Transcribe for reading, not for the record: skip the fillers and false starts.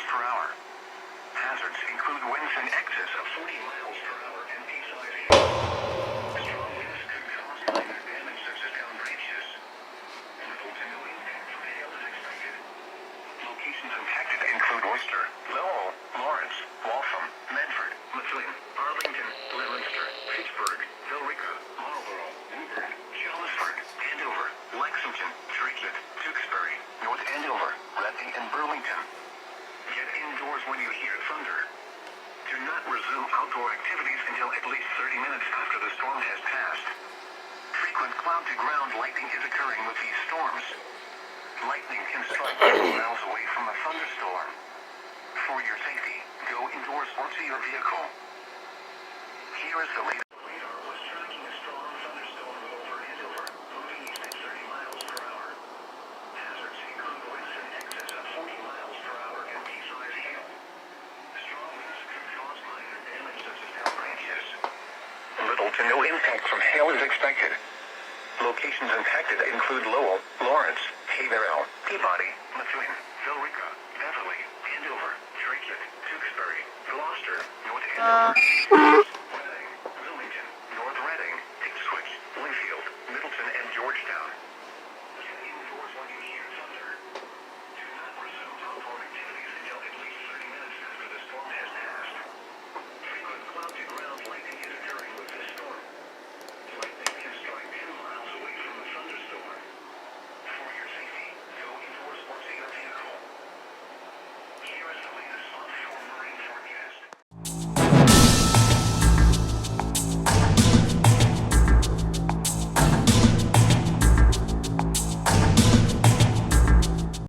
per hour. Hazards include winds in excess of 40 miles per hour and pea-sized hail. Strong winds could cause minor damage such as downed branches. Little to no impact from hail is expected. Locations impacted include Worcester, Lowell, Lawrence, Waltham, Medford, Mifflin, Arlington, Leominster, Fitchburg, Billerica, Marlborough, Woburn, Chelmsford, Andover, Lexington, Driglet, Tewksbury, North Andover, Reading, and Burlington. Get indoors when you hear thunder. Do not resume outdoor activities until at least 30 minutes after the storm has passed. Frequent cloud-to-ground lightning is occurring with these storms. Lightning can strike miles away from a thunderstorm. For your safety, go indoors or to your vehicle. Here is the latest. Radar was tracking a strong thunderstorm over Andover, moving east at 30 miles per hour. Hazards include winds in excess of 40 miles per hour and pea-sized hail. Strong winds could cause minor damage such as downed branches. Little to no impact from hail is expected. Locations impacted include Lowell, Lawrence, Haverhill, Peabody, Mifflin, Billerica, Beverly, Andover, Driglet, Tewksbury, Gloucester, North Andover.